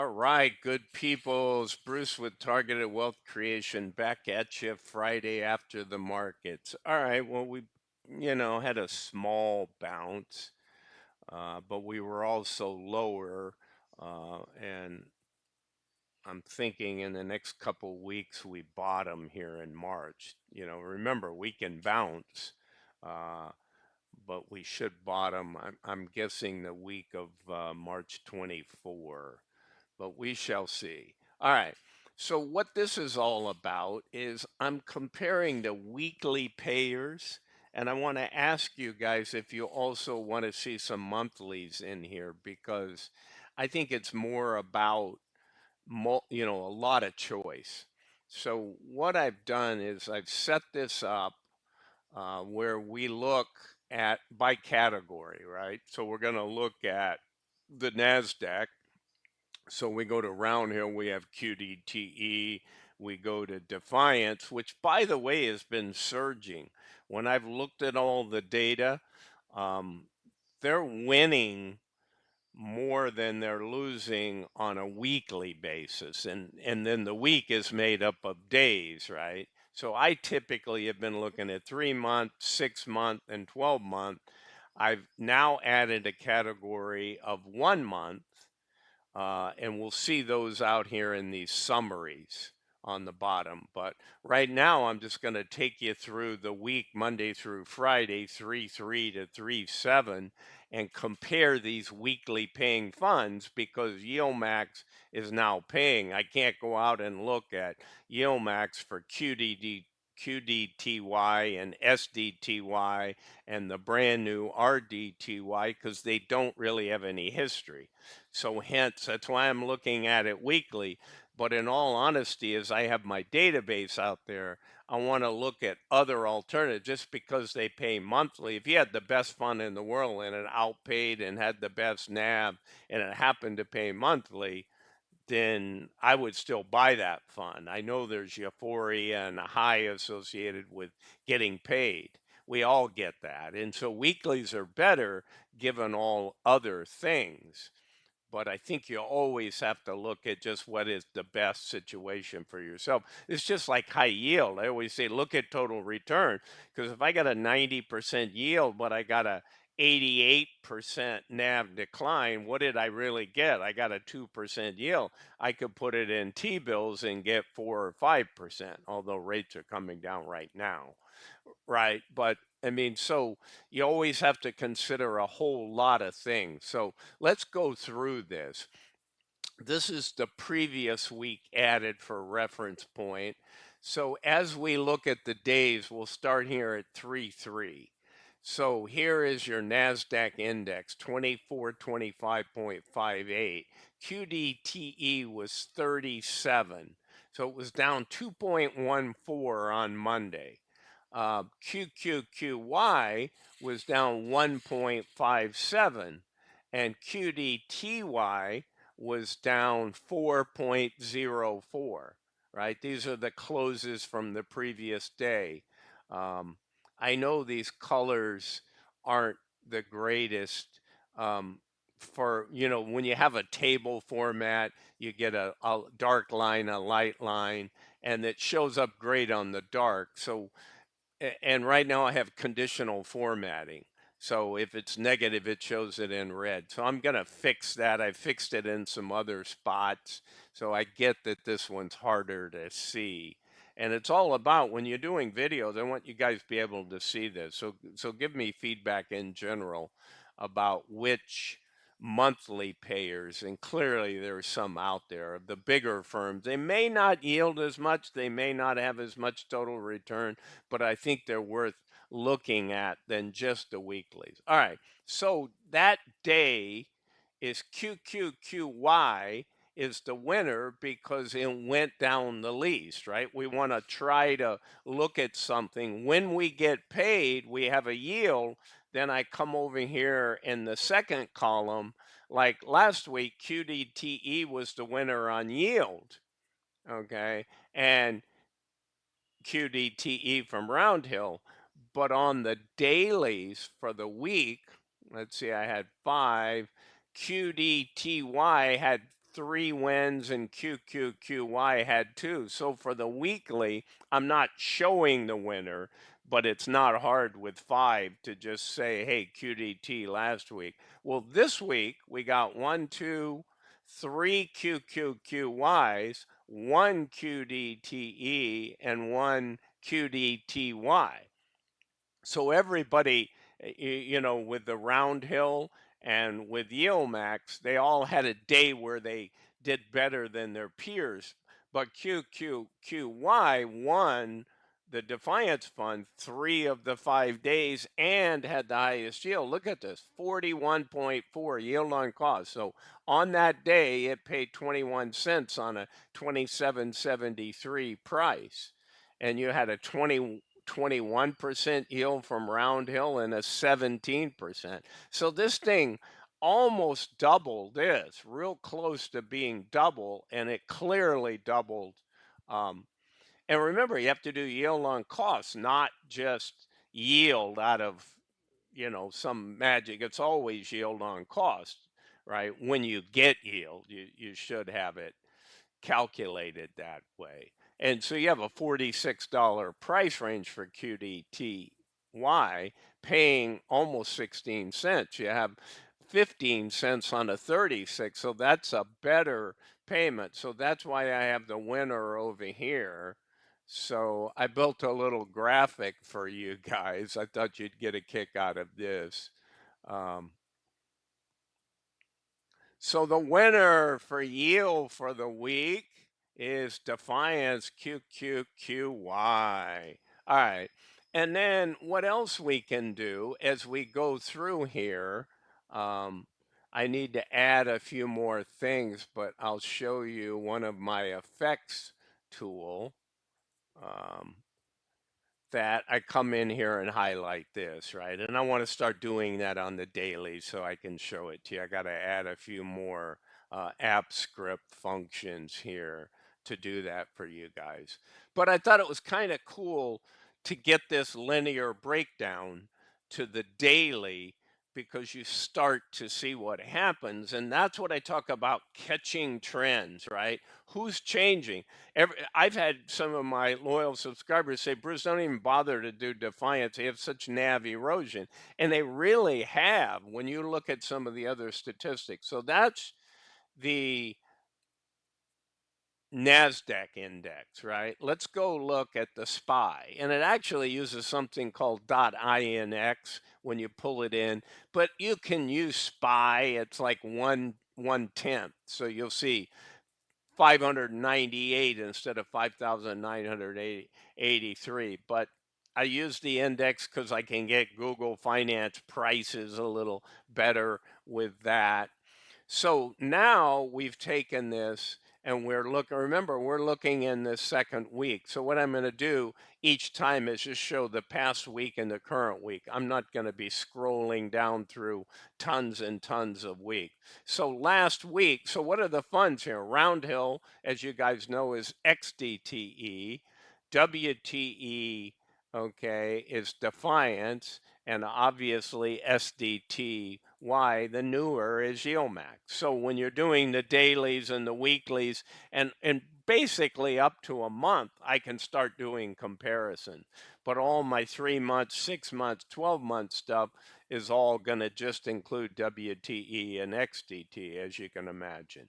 All right, good peoples. Bruce with Targeted Wealth Creation back at you Friday after the markets. All right, well, we had a small bounce, but we were also lower. And I'm thinking in the next couple weeks we bottom here in March. Remember, we can bounce, uh, but we should bottom. I'm guessing the week of March 24, but we shall see. All right. So what this is all about is I'm comparing the weekly payers, and I want to ask you guys if you also want to see some monthlies in here because I think it's more about a lot of choice. So what I've done is I've set this up where we look at by category, right? So we're going to look at the Nasdaq. So we go to Roundhill, we have QDTE, we go to Defiance, which by the way has been surging. When I've looked at all the data, um, they're winning more than they're losing on a weekly basis. And then the week is made up of days, right? So I typically have been looking at 3 month, 6 month, and 12 month. I've now added a category of 1 month, and we'll see those out here in these summaries on the bottom. But right now, I'm just going to take you through the week, Monday through Friday, 3/3 to 3/7, and compare these weekly paying funds because YIEDLMAX is now paying. I can't go out and look at YIEDLMAX for QDTY and SDTY and the brand new RDTY because they don't really have any history. So hence, that's why I'm looking at it weekly. But in all honesty, as I have my database out there, I want to look at other alternatives just because they pay monthly. If you had the best fund in the world and it outpaid and had the best NAV and it happened to pay monthly, then I would still buy that fund. I know there's euphoria and a high associated with getting paid. We all get that. And so weeklies are better given all other things, but I think you always have to look at just what is the best situation for yourself. It's just like high yield. I always say look at total return, because if I got a 90% yield but I got a 88% NAV decline, what did I really get? I got a 2% yield. I could put it in T-bills and get 4 or 5%, although rates are coming down right now. Right. But I mean, so you always have to consider a whole lot of things. So let's go through this. This is the previous week added for reference point. So as we look at the days, we'll start here at 3/3. So here is your NASDAQ index, 2425.58. QDTE was 37. So it was down 2.14 on Monday. QQQY was down 1.57, and QDTY was down 4.04, right? These are the closes from the previous day. Um, I know these colors aren't the greatest, when you have a table format, you get a dark line, a light line, and it shows up great on the dark. So and right now I have conditional formatting. So if it's negative, it shows it in red. So I'm going to fix that. I fixed it in some other spots. So I get that this one's harder to see. And it's all about when you're doing videos, I want you guys to be able to see this. So give me feedback in general about which monthly payers, and clearly there's some out there of the bigger firms. They may not yield as much, they may not have as much total return, but I think they're worth looking at than just the weeklies. All right, so that day is QQQY is the winner because it went down the least, right? We want to try to look at something. When we get paid, we have a yield. Then I come over here in the second column. Like last week, QDTE was the winner on yield, okay? And QDTE from Roundhill. But on the dailies for the week, let's see, I had 5. QDTY had 3 wins and QQQY had 2. So for the weekly, I'm not showing the winner, but it's not hard with 5 to just say, hey, QDT last week. Well, this week we got 1, 2, 3 QQQYs, 1 QDTE, and 1 QDTY. So everybody, with the Roundhill and with YIEDLMAX, they all had a day where they did better than their peers. But QQQY won the Defiance Fund 3 of the 5 days and had the highest yield. Look at this, 41.4 yield on cost. So on that day, it paid 21 cents on a 27.73 price. And you had a 21% yield from Roundhill and a 17%. So this thing almost doubled this, real close to being double, and it clearly doubled. Um, and remember, you have to do yield on cost, not just yield out of, some magic. It's always yield on cost, right? When you get yield, you should have it calculated that way. And so you have a $46 price range for QDTY, paying almost 16 cents. You have 15 cents on a 36, so that's a better payment. So that's why I have the winner over here. So I built a little graphic for you guys. I thought you'd get a kick out of this. Um, So the winner for yield for the week is Defiance QQQY. All right. And then what else we can do as we go through here, um, I need to add a few more things, but I'll show you one of my effects tool. Um, that I come in here and highlight this, right? And I want to start doing that on the daily so I can show it to you. I got to add a few more app script functions here to do that for you guys. But I thought it was kind of cool to get this linear breakdown to the daily because you start to see what happens. And that's what I talk about, catching trends, right? Who's changing? I've had some of my loyal subscribers say, Bruce, don't even bother to do Defiance. They have such NAV erosion. And they really have when you look at some of the other statistics. So that's the Nasdaq index, right? Let's go look at the SPY. And it actually uses something called .inx when you pull it in, but you can use SPY. It's like one tenth. So you'll see 598 instead of 5,983. But I use the index because I can get Google Finance prices a little better with that. So now we've taken this and we're looking, remember, we're looking in the second week. So what I'm going to do each time is just show the past week and the current week. I'm not going to be scrolling down through tons and tons of week. So last week, so what are the funds here? Roundhill, as you guys know, is XDTE. WTE, okay, is Defiance, and obviously SDTY, the newer, is YIEDLMAX. So when you're doing the dailies and the weeklies and basically up to a month, I can start doing comparison. But all my 3 months, 6 months, 12-month stuff is all going to just include WTE and XDT, as you can imagine.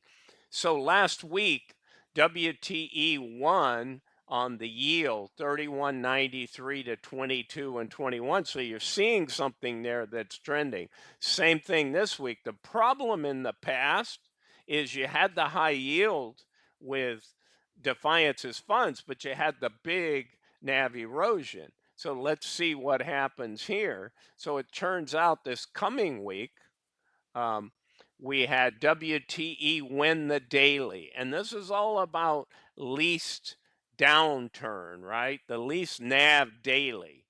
So last week, WTE won on the yield 31.93 to 22 and 21. So you're seeing something there that's trending. Same thing this week. The problem in the past is you had the high yield with Defiance's funds, but you had the big NAV erosion. So let's see what happens here. So it turns out this coming week, um, we had WTE win the daily. And this is all about least downturn, right? The least NAV daily.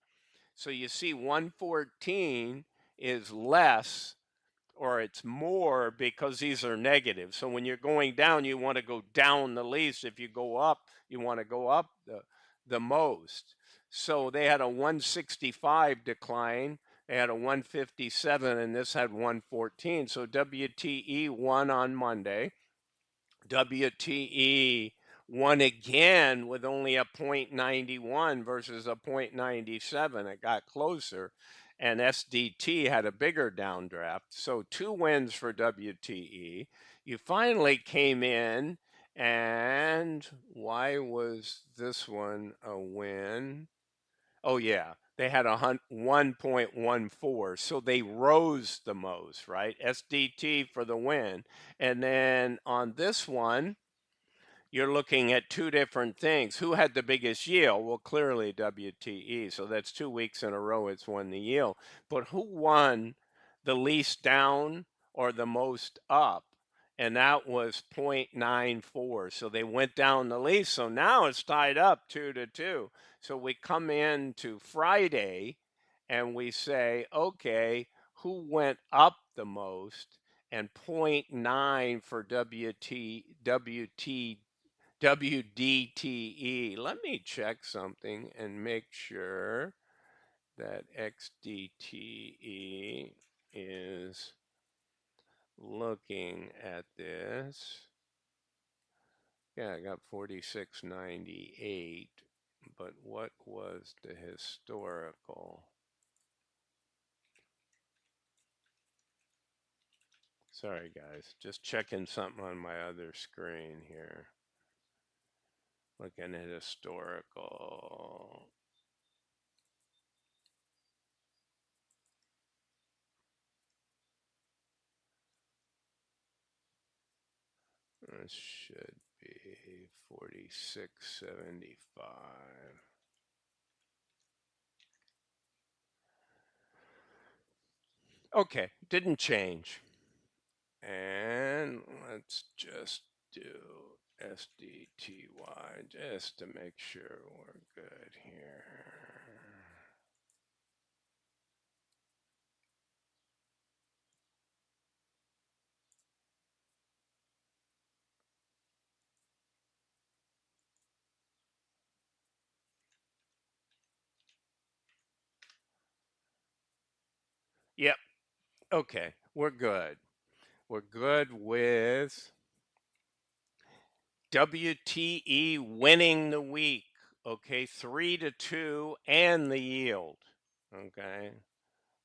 So you see 114 is less or it's more because these are negative. So when you're going down, you want to go down the least. If you go up, you want to go up the most. So they had a 165 decline. They had a 157, and this had 114. So WTE won on Monday. WTE won again with only a 0.91 versus a 0.97. It got closer. And SDT had a bigger downdraft. So 2 wins for WTE. You finally came in, and why was this one a win? Oh yeah, they had a 1.14, so they rose the most, right? SDT for the win. And then on this one, you're looking at two different things. Who had the biggest yield? Well, clearly WTE. So that's 2 weeks in a row it's won the yield. But who won the least down or the most up? And that was 0.94. So they went down the least. So now it's tied up 2-2. So we come into Friday and we say, okay, who went up the most? And zero point 0.9 for WDTE. Let me check something and make sure that XDTE is looking at this. Yeah, I got 46.98, but what was the historical? Sorry guys, just checking something on my other screen here. Looking at historical. This should be 46.75. Okay, didn't change. And let's just do SDTY just to make sure we're good here. Yep, okay, we're good. We're good with WTE winning the week. Okay, 3-2 and the yield. Okay.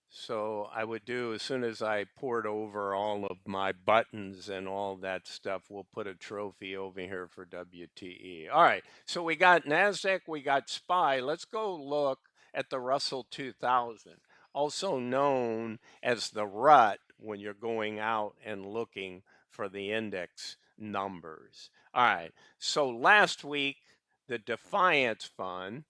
So I would do, as soon as I poured over all of my buttons and all that stuff, we'll put a trophy over here for WTE. All right, so we got Nasdaq, we got SPY. Let's go look at the Russell 2000, also known as the rut when you're going out and looking for the index numbers. All right, so last week, the Defiance Fund,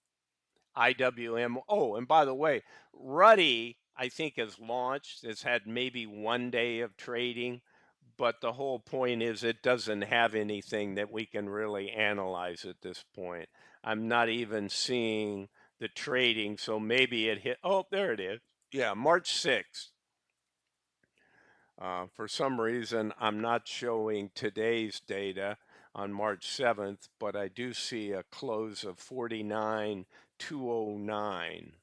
IWM. Oh, and by the way, Ruddy, I think, has launched. It's had maybe 1 day of trading, but the whole point is it doesn't have anything that we can really analyze at this point. I'm not even seeing the trading, so maybe it hit. Oh, there it is. Yeah, March 6th. For some reason, I'm not showing today's data on March 7th, but I do see a close of 49,209,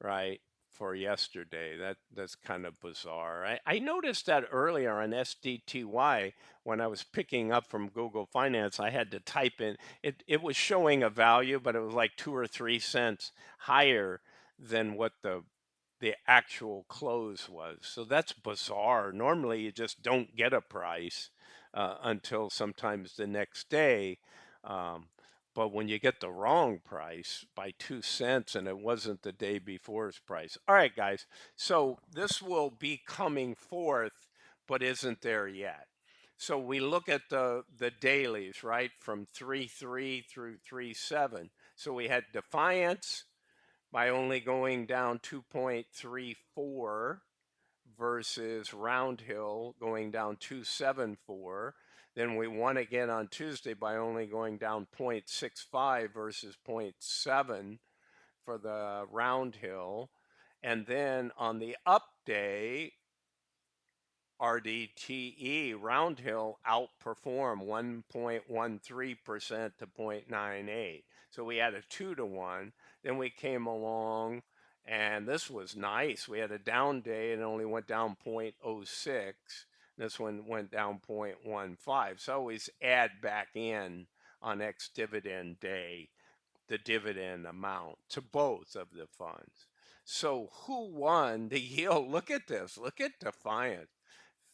right, for yesterday. That's kind of bizarre. I noticed that earlier on SDTY when I was picking up from Google Finance, I had to type in, it was showing a value, but it was like 2 or 3 cents higher than what the actual close was. So that's bizarre. Normally, you just don't get a price until sometimes the next day. Um, but when you get the wrong price by 2 cents and it wasn't the day before's price. All right, guys. So this will be coming forth, but isn't there yet. So we look at the dailies, right, from 3.3 through 3.7. So we had Defiance by only going down 2.34 versus Roundhill going down 2.74. Then we won again on Tuesday by only going down 0.65 versus zero point 0.7 for the Roundhill. And then on the up day, RDTE Roundhill outperformed 1.13% to 0.98. So we had a 2-to-1. Then we came along and this was nice. We had a down day and it only went down 0.06. This one went down 0.15. So I always add back in on ex-dividend day the dividend amount to both of the funds. So who won the yield? Look at this. Look at Defiance.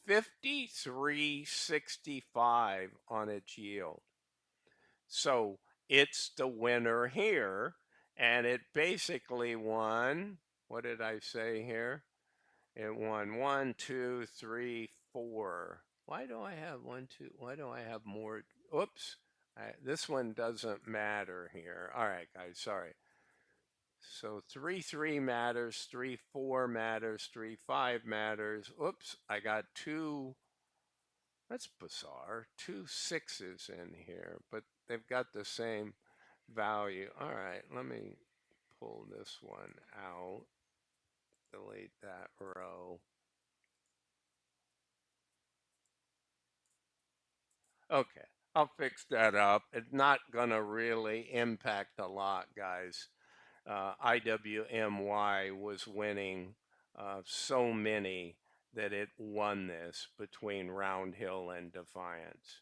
53.65 on its yield. So it's the winner here. And it basically won, what did I say here? It won 1, 2, 3, 4. Why do I have 1, 2? Why do I have more? Oops. This one doesn't matter here. All right, guys, sorry. So 3, 3 matters, 3, 4 matters, 3, 5 matters. Oops, I got two. That's bizarre. Two sixes in here, but they've got the same value. All right, let me pull this one out. Delete that row. Okay, I'll fix that up. It's not going to really impact a lot, guys. IWMY was winning so many that it won this between Roundhill and Defiance.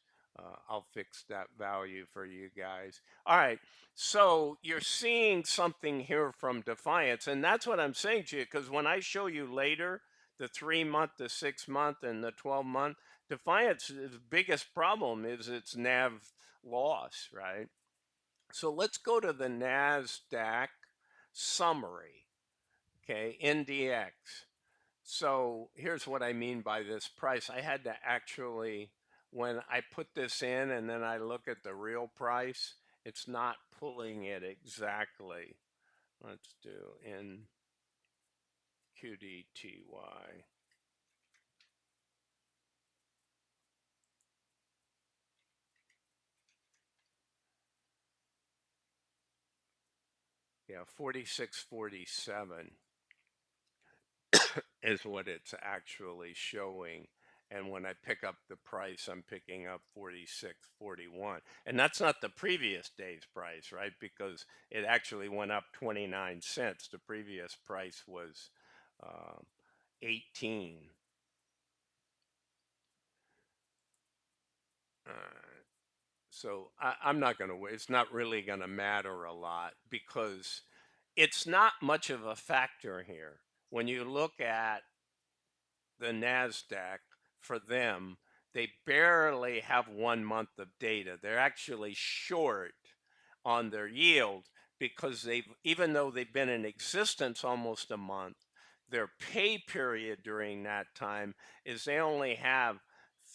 I'll fix that value for you guys. All right, so you're seeing something here from Defiance, and that's what I'm saying to you, because when I show you later the 3-month, the 6-month, and the 12-month, Defiance's biggest problem is its NAV loss, right? So let's go to the Nasdaq summary, okay, NDX. So here's what I mean by this price. I had to actually, when I put this in and then I look at the real price, it's not pulling it exactly. Let's do NQDTY. Yeah, 46.47 is what it's actually showing. And when I pick up the price, I'm picking up 46.41. And that's not the previous day's price, right? Because it actually went up 29 cents. The previous price was 18. Uh, so I'm not going to, it's not really going to matter a lot because it's not much of a factor here. When you look at the NASDAQ, for them, they barely have 1 month of data. They're actually short on their yield because they've, even though they've been in existence almost a month, their pay period during that time is they only have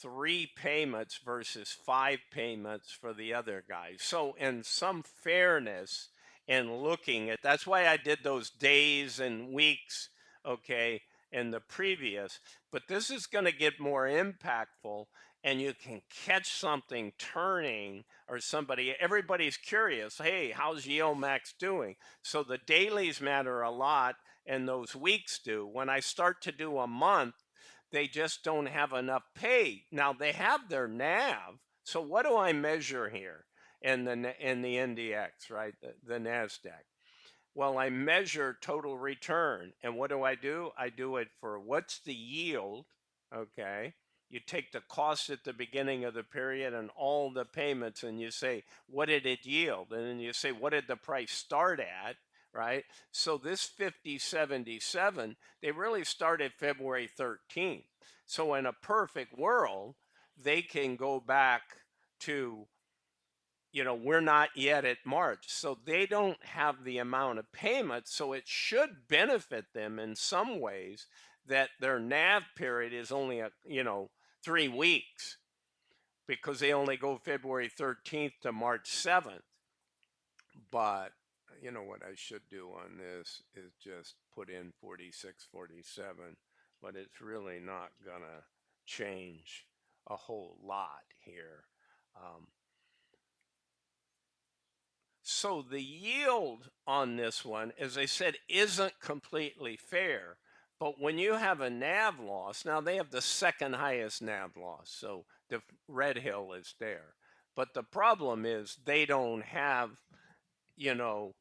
3 payments versus 5 payments for the other guys. So, in some fairness, in looking at, that's why I did those days and weeks, okay, in the previous, but this is going to get more impactful and you can catch something turning or somebody, everybody's curious, hey, how's YIEDLMAX doing? So the dailies matter a lot and those weeks do. When I start to do a month, they just don't have enough pay. Now they have their NAV. So what do I measure here in the NDX, right? The Nasdaq. Well, I measure total return. And what do? I do it for what's the yield, okay? You take the cost at the beginning of the period and all the payments, and you say, what did it yield? And then you say, what did the price start at, right? So this 50.77, they really started February 13th. So in a perfect world, they can go back to, we're not yet at March. So they don't have the amount of payments. So it should benefit them in some ways that their NAV period is only 3 weeks because they only go February 13th to March 7th. But you know what I should do on this is just put in 46.47, but it's really not gonna change a whole lot here. Um, So the yield on this one, as I said, isn't completely fair. But when you have a NAV loss, now they have the second highest NAV loss. So the Red Hill is there. But the problem is they don't have, you know,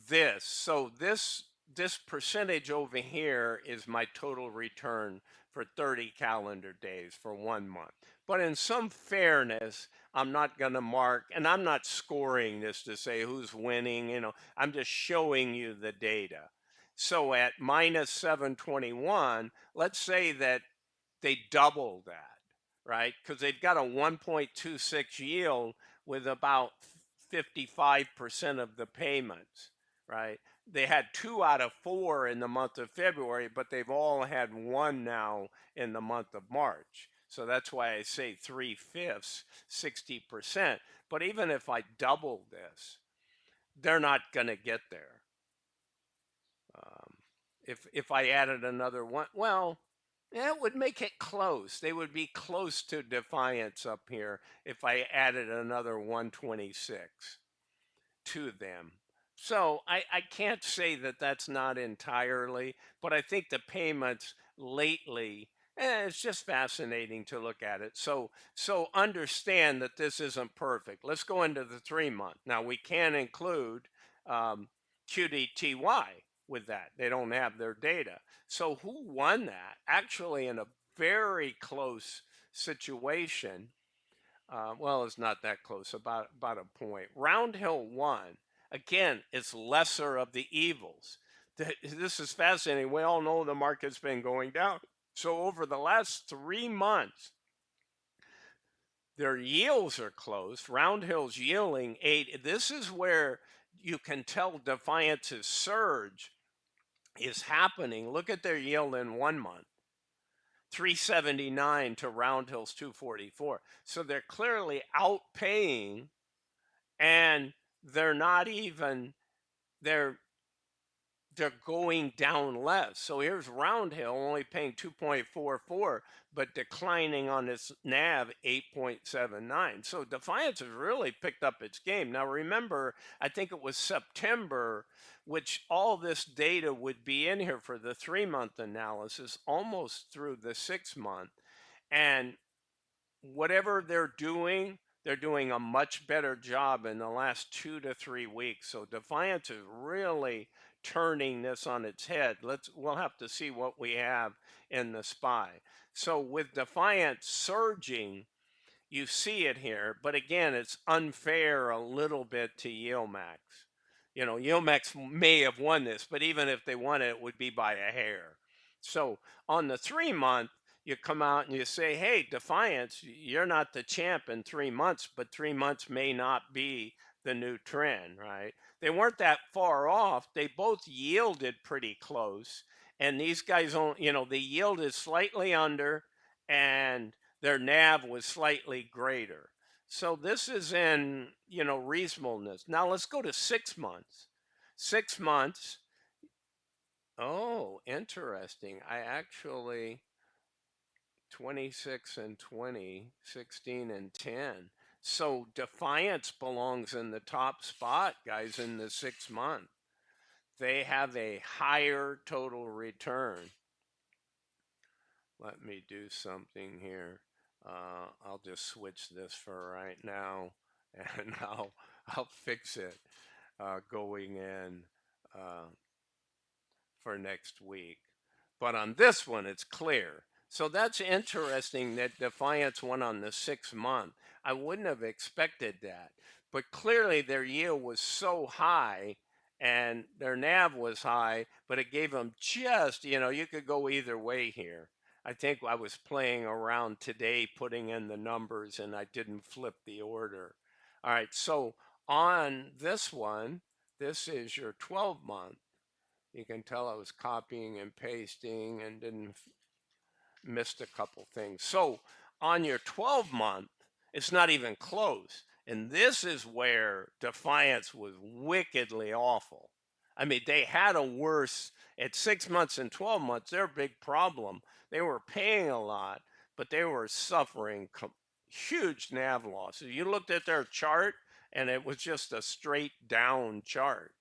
this. So this this percentage over here is my total return for 30 calendar days for 1 month. But in some fairness, I'm not going to mark, and I'm not scoring this to say who's winning, I'm just showing you the data. So at minus 721, let's say that they double that, right? Because they've got a 1.26 yield with about 55% of the payments, right? They had 2 out of 4 in the month of February, but they've all had 1 now in the month of March. So that's why I say 3/5, 60%. But even if I double this, they're not going to get there. Um, if I added another one, well, that would make it close. They would be close to Defiance up here if I added another 126 to them. So I can't say that that's not entirely, but I think the payments lately, it's just fascinating to look at it. So understand that this isn't perfect. Let's go into the 3 month. Now we can include QDTY with that. They don't have their data. So who won that? Actually, in a very close situation. Well, it's not that close, about a point. Roundhill won. Again, it's lesser of the evils. This is fascinating. We all know the market's been going down. So over the last 3 months, their yields are close. Roundhill's yielding 8. This is where you can tell Defiance's surge is happening. Look at their yield in 1 month. 379 to Roundhill's 244. So they're clearly outpaying, and they're not even they're they're going down less. So here's Roundhill only paying 2.44, but declining on its NAV 8.79. So Defiance has really picked up its game. Now remember, I think it was September, which all this data would be in here for the 3 month analysis, almost through the 6 month. And whatever they're doing a much better job in the last 2 to 3 weeks. So Defiance is really turning this on its head. We'll have to see what we have in the SPY. So with Defiance surging, you see it here, but again, it's unfair a little bit to YIEDLMAX. YIELDMAX may have won this, but even if they won it, it would be by a hair. So on the 3 month, you come out and you say, hey, Defiance, you're not the champ in 3 months, but 3 months may not be the new trend, right? They weren't that far off. They both yielded pretty close. And these guys, the yield is slightly under, and their NAV was slightly greater. So this is in, reasonableness. Now let's go to 6 months. 6 months. Oh, interesting. I actually 26 and 20, 16 and 10. So Defiance belongs in the top spot, guys, in the 6 month. They have a higher total return. Let me do something here. I'll just switch this for right now, and I'll fix it going in for next week. But on this one, it's clear. So that's interesting that Defiance won on the 6 month. I wouldn't have expected that. But clearly their yield was so high and their NAV was high, but it gave them just, you could go either way here. I think I was playing around today, putting in the numbers, and I didn't flip the order. All right, so on this one, this is your 12 month. You can tell I was copying and pasting and didn't missed a couple things. So on your 12 month, it's not even close. And this is where Defiance was wickedly awful. I mean, they had a worse at 6 months and 12 months, their big problem. They were paying a lot, but they were suffering huge NAV losses. You looked at their chart and it was just a straight down chart.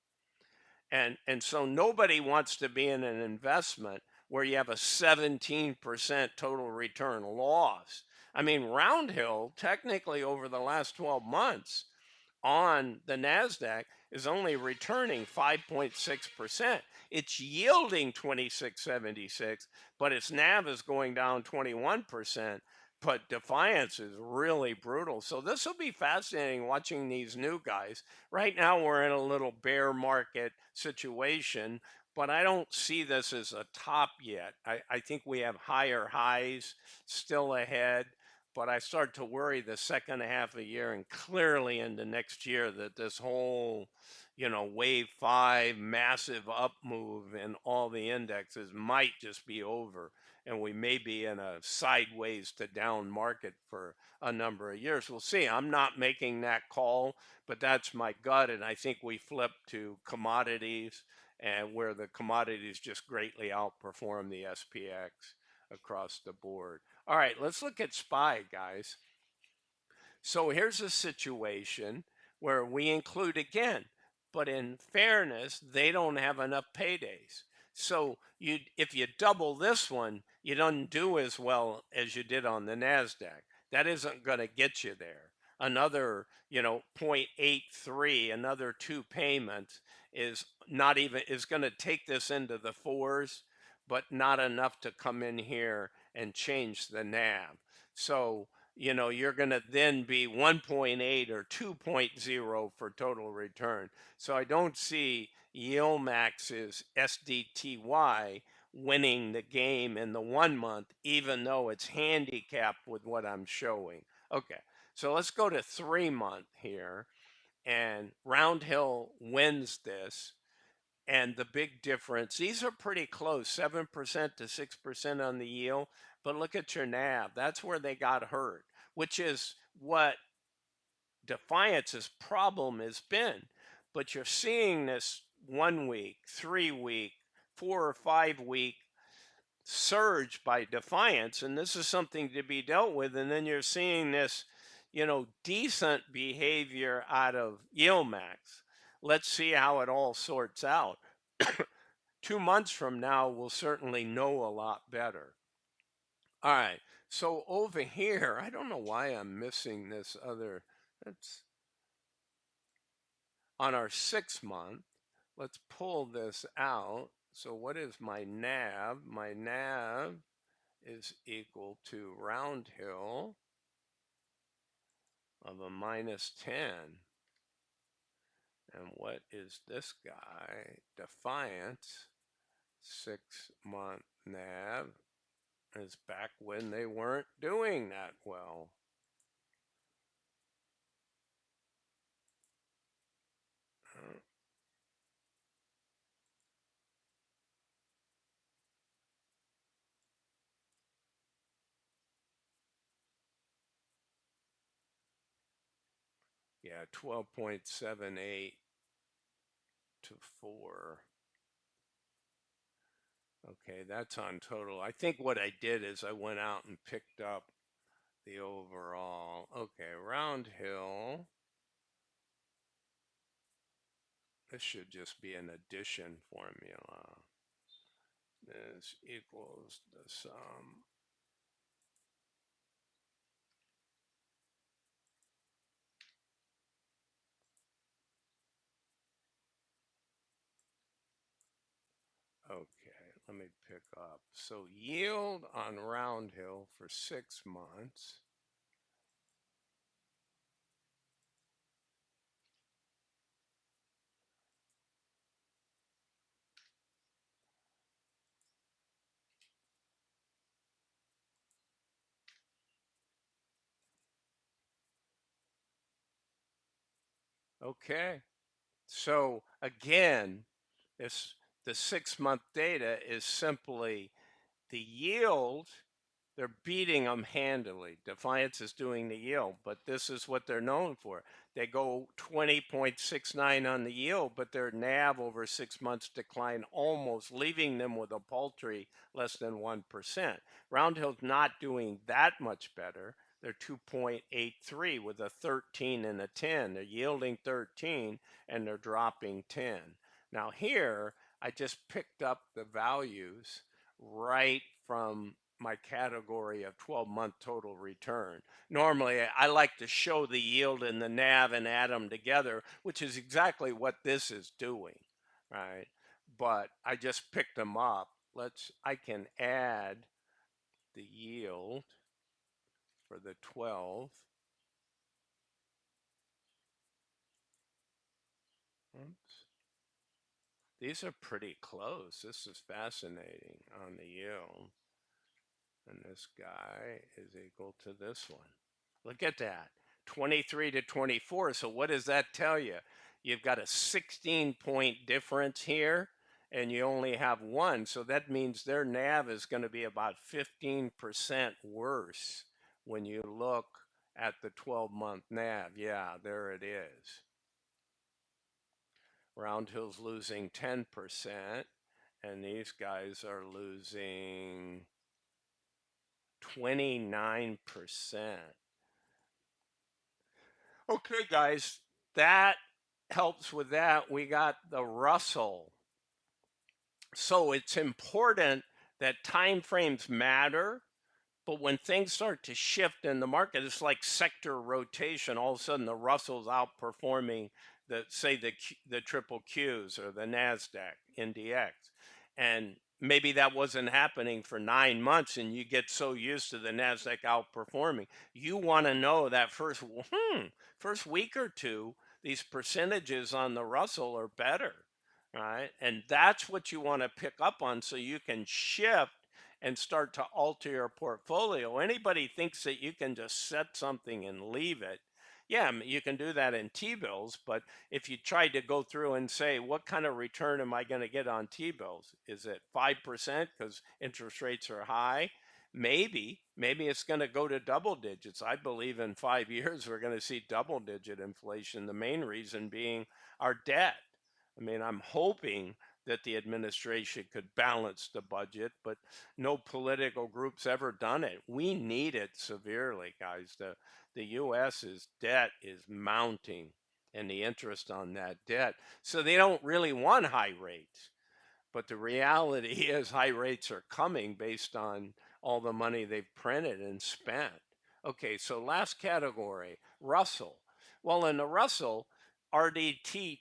And so nobody wants to be in an investment where you have a 17% total return loss. I mean, Roundhill, technically over the last 12 months, on the Nasdaq is only returning 5.6%. It's yielding 26.76, but its NAV is going down 21%. But Defiance is really brutal. So this will be fascinating watching these new guys. Right now, we're in a little bear market situation, but I don't see this as a top yet. I think we have higher highs still ahead, but I start to worry the second half of the year and clearly into next year that this whole, wave five massive up move in all the indexes might just be over. And we may be in a sideways to down market for a number of years. We'll see. I'm not making that call, but that's my gut. And I think we flip to commodities, and where the commodities just greatly outperform the SPX across the board. All right, let's look at SPY, guys. So here's a situation where we include again, but in fairness, they don't have enough paydays. So if you double this one, you don't do as well as you did on the Nasdaq. That isn't going to get you there. Another, 0.83, another two payments is not even is going to take this into the fours, but not enough to come in here and change the NAV. So you're going to then be 1.8 or 2.0 for total return. So I don't see YIEDLMAX's SDTY winning the game in the 1 month, even though it's handicapped with what I'm showing. Okay, so let's go to 3 month here, and Roundhill wins this. And the big difference, these are pretty close, 7% to 6% on the yield. But look at your NAV. That's where they got hurt, which is what Defiance's problem has been. But you're seeing this 1 week, 3 week, 4 or 5 week surge by Defiance. And this is something to be dealt with. And then you're seeing this, decent behavior out of YIEDLMAX. Let's see how it all sorts out. 2 months from now, we'll certainly know a lot better. All right. So over here, I don't know why I'm missing this other. That's on our 6 month. Let's pull this out. So what is my NAV? My NAV is equal to Roundhill of a -10. And what is this guy? Defiance, 6 month NAV is back when they weren't doing that well. Yeah, 12.78 to 4. Okay, that's on total. I think what I did is I went out and picked up the overall. Okay, Roundhill. This should just be an addition formula. This equals the sum. Okay, let me pick up. So yield on Roundhill for 6 months. Okay, so again, this the 6 month data is simply the yield. They're beating them handily. Defiance is doing the yield, but this is what they're known for. They go 20.69 on the yield, but their NAV over 6 months decline almost, leaving them with a paltry less than 1%. Roundhill's not doing that much better. They're 2.83 with a 13 and a 10. They're yielding 13 and they're dropping 10. Now here, I just picked up the values right from my category of 12-month total return. Normally, I like to show the yield and the NAV and add them together, which is exactly what this is doing, right? But I just picked them up. I can add the yield for the 12. Oops. These are pretty close. This is fascinating on the yield. And this guy is equal to this one. Look at that. 23 to 24. So what does that tell you? You've got a 16-point difference here, and you only have one. So that means their NAV is going to be about 15% worse when you look at the 12-month NAV. Yeah, there it is. Roundhill's losing 10%, and these guys are losing 29%. Okay, guys, that helps with that. We got the Russell. So it's important that time frames matter. But when things start to shift in the market, it's like sector rotation. All of a sudden, the Russell's outperforming the triple Qs or the Nasdaq NDX, and maybe that wasn't happening for 9 months, and you get so used to the Nasdaq outperforming. You want to know that first week or two, these percentages on the Russell are better, right? And that's what you want to pick up on, so you can shift and start to alter your portfolio. Anybody thinks that you can just set something and leave it. Yeah, you can do that in T-bills, but if you tried to go through and say, what kind of return am I going to get on T-bills? Is it 5% because interest rates are high? Maybe it's going to go to double digits. I believe in 5 years we're going to see double digit inflation. The main reason being our debt. I mean, I'm hoping that the administration could balance the budget, but no political group's ever done it. We need it severely, guys. The US's debt is mounting and the interest on that debt. So they don't really want high rates. But the reality is high rates are coming based on all the money they've printed and spent. Okay, so last category, Russell. Well, in the Russell, RDTY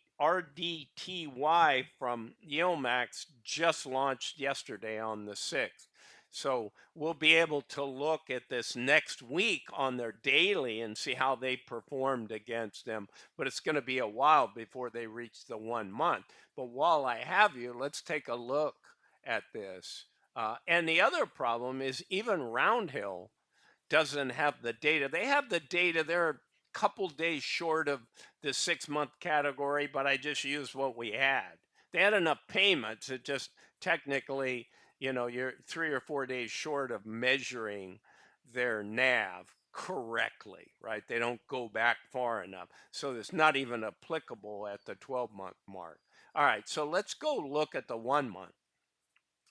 from YIEDLMAX just launched yesterday on the 6th. So we'll be able to look at this next week on their daily and see how they performed against them. But it's going to be a while before they reach the 1 month. But while I have you, let's take a look at this. And the other problem is even Roundhill doesn't have the data. They have the data. They're a couple days short of the 6 month category, but I just used what we had. They had enough payments. It just technically, you're 3 or 4 days short of measuring their NAV correctly, right? They don't go back far enough. So it's not even applicable at the 12-month mark. All right, so let's go look at the 1 month.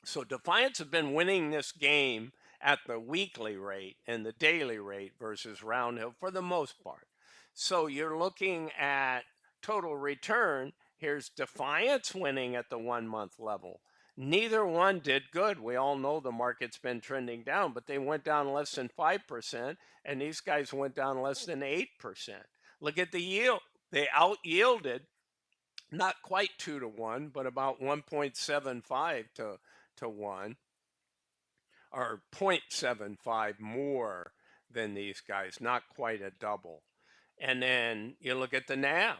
So Defiance have been winning this game at the weekly rate and the daily rate versus Roundhill for the most part. So you're looking at total return. Here's Defiance winning at the 1 month level. Neither one did good. We all know the market's been trending down, but they went down less than 5%, and these guys went down less than 8%. Look at the yield. They out yielded, not quite 2 to 1, but about 1.75 to 1, or 0.75 more than these guys, not quite a double. And then you look at the NAV.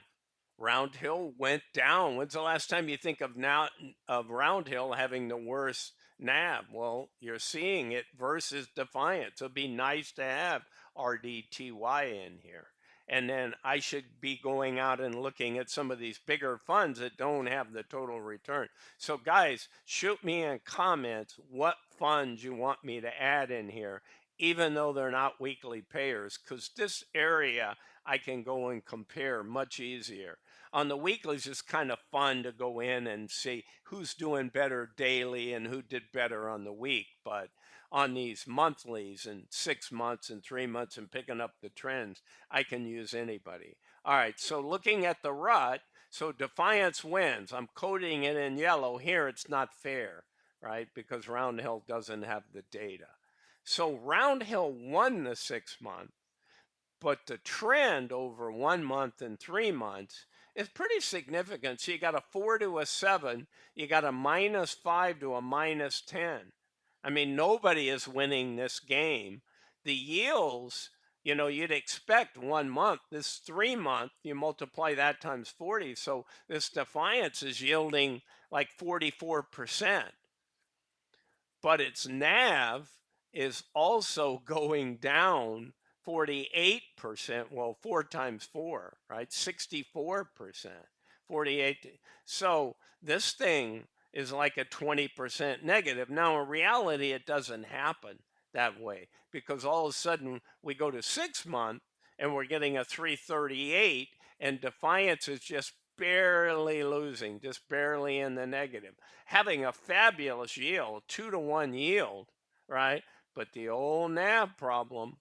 Roundhill went down. When's the last time you think of Roundhill having the worst NAV? Well, you're seeing it versus Defiance. It'd be nice to have RDTY in here. And then I should be going out and looking at some of these bigger funds that don't have the total return. So guys, shoot me in comments what funds you want me to add in here, even though they're not weekly payers, because this area I can go and compare much easier. On the weeklies, it's kind of fun to go in and see who's doing better daily and who did better on the week. But on these monthlies and 6 months and 3 months and picking up the trends, I can use anybody. All right, so looking at the rut, so Defiance wins. I'm coding it in yellow. Here it's not fair, right? Because Roundhill doesn't have the data. So Roundhill won the 6 month, but the trend over 1 month and 3 months is pretty significant. So you got a 4 to a 7, you got a -5 to a -10. I mean, nobody is winning this game. The yields, you'd expect 1 month. This 3 month, you multiply that times 40. So this Defiance is yielding like 44%, but its NAV is also going down 48%. Well, 4 times 4, right? 64%, 48. So this thing is like a 20% negative. Now, in reality, it doesn't happen that way because all of a sudden we go to 6 month and we're getting a 338, and Defiance is just barely losing, just barely in the negative, having a fabulous yield, 2 to 1 yield, right? But the old NAV problem.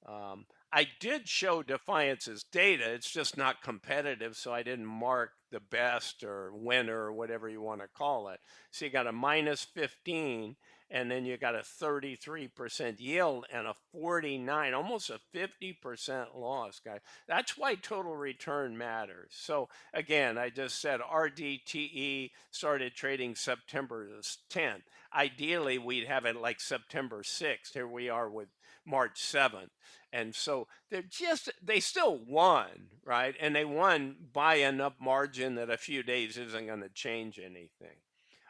um, I did show Defiance's data. It's just not competitive, so I didn't mark the best or winner or whatever you want to call it. So you got a -15, and then you got a 33% yield and a 49, almost a 50% loss, guys. That's why total return matters. So again, I just said RDTE started trading September the 10th. Ideally, we'd have it like September 6th. Here we are with March 7th. And so they still won, right? And they won by enough margin that a few days isn't going to change anything.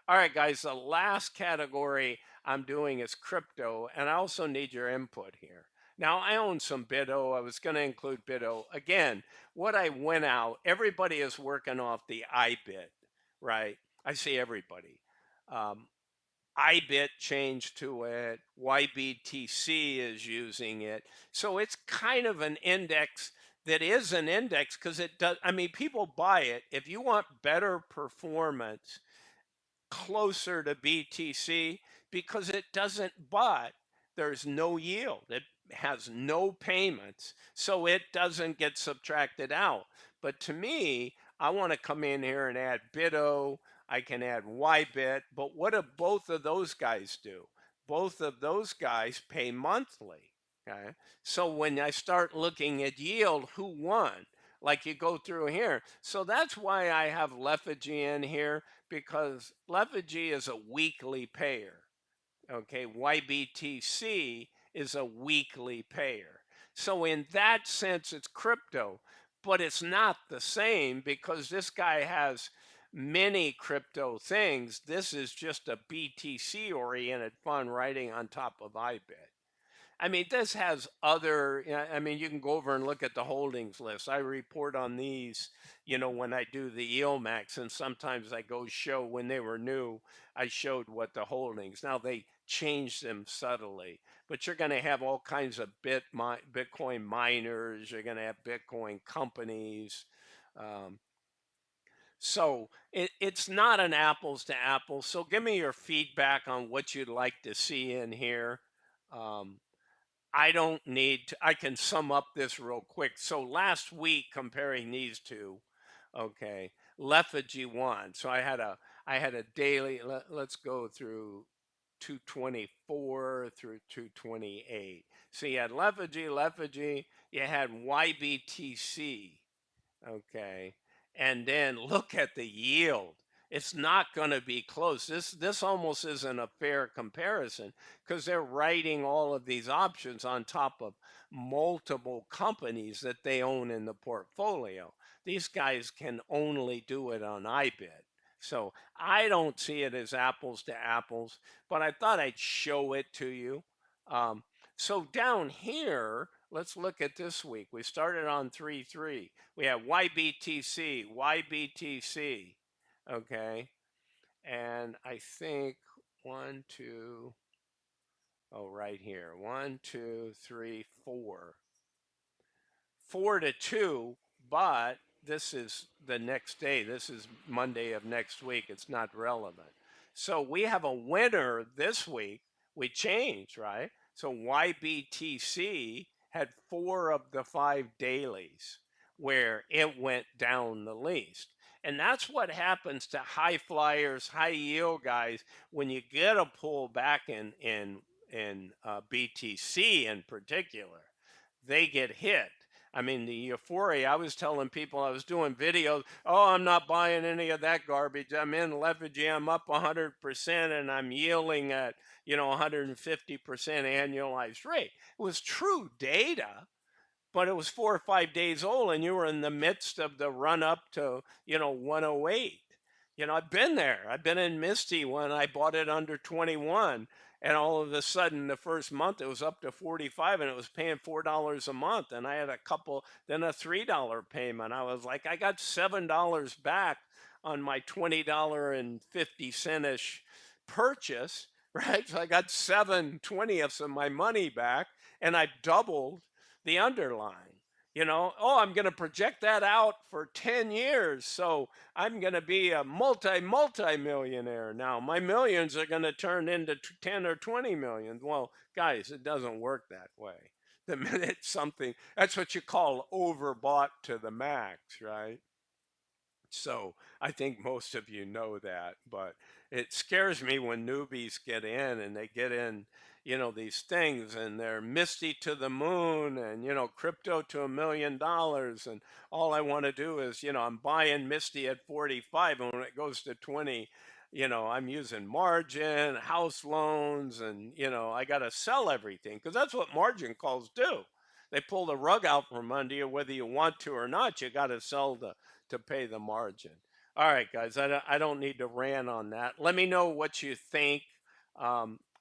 All right, guys, the last category I'm doing is crypto, and I also need your input here. Now, I own some BitO. I was going to include BitO. Again, what I went out, everybody is working off the IBIT, right? I see everybody. Um, IBIT changed to it. YBTC is using it. So it's kind of an index that is an index because it does. I mean, people buy it. If you want better performance, closer to BTC because it doesn't, but there's no yield. It has no payments, so it doesn't get subtracted out. But to me, I want to come in here and add BitO. I can add YBit, but what do both of those guys do? Both of those guys pay monthly. Okay. So when I start looking at yield, who won? Like you go through here. So that's why I have Lethargy in here, because Lethargy is a weekly payer. Okay, YBTC is a weekly payer. So in that sense, it's crypto, but it's not the same because this guy has many crypto things. This is just a BTC oriented fund riding on top of IBIT. I mean, this has other, I mean, you can go over and look at the holdings list. I report on these, when I do the YIEDLMAX, and sometimes I go show when they were new, I showed what the holdings. Now they changed them subtly, but you're going to have all kinds of Bitcoin miners, you're going to have Bitcoin companies. Um, so it's not an apples to apples. So give me your feedback on what you'd like to see in here. Um, I don't need to, I can sum up this real quick. So last week comparing these two, okay, Lethargy won. So I had a daily, let's go through 224 through 228. So you had Lethargy, you had YBTC, okay, and then look at the yield. It's not going to be close. This almost isn't a fair comparison because they're writing all of these options on top of multiple companies that they own in the portfolio. These guys can only do it on IBIT. So I don't see it as apples to apples, but I thought I'd show it to you. Um, so down here, let's look at this week. We started on 3-3. We have YBTC, okay, and I think one, two, oh, right here, 1, 2, 3, 4, 4 to 2, but this is the next day. This is Monday of next week. It's not relevant. So we have a winner this week. We changed, right? So YBTC had 4 of the 5 dailies where it went down the least. And that's what happens to high flyers, high yield guys when you get a pullback in in BTC in particular, they get hit. I mean, the euphoria, I was telling people, I was doing videos, oh, I'm not buying any of that garbage. I'm in leveraging, I'm up 100% and I'm yielding at, 150% annualized rate. It was true data, but it was 4 or 5 days old and you were in the midst of the run up to 108. I've been there. I've been in Misty when I bought it under 21, and all of a sudden the first month it was up to 45 and it was paying $4 a month, and I had a couple, then a $3 payment. I was like, I got $7 back on my $20.50 ish purchase. Right, so I got 7/20ths of my money back, and I doubled the underlying. Oh, I'm going to project that out for 10 years. So I'm going to be a multi millionaire now. My millions are going to turn into 10 or 20 million. Well, guys, it doesn't work that way. The minute something, that's what you call overbought to the max, right? So I think most of you know that, but it scares me when newbies get in and they get in, these things and they're Misty to the moon and, crypto to $1 million. And all I want to do is, I'm buying Misty at 45. And when it goes to 20, I'm using margin, house loans, and, I got to sell everything because that's what margin calls do. They pull the rug out from under you, whether you want to or not. You got to sell to pay the margin. All right, guys, I don't need to rant on that. Let me know what you think.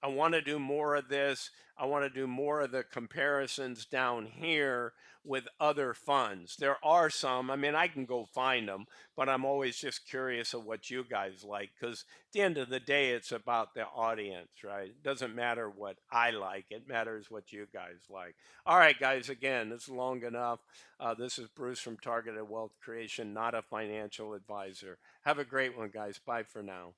I want to do more of this. I want to do more of the comparisons down here with other funds. There are some, I mean, I can go find them, but I'm always just curious of what you guys like because at the end of the day, it's about the audience, right? It doesn't matter what I like, it matters what you guys like. All right, guys, again, this is long enough. This is Bruce from Targeted Wealth Creation, not a financial advisor. Have a great one, guys. Bye for now.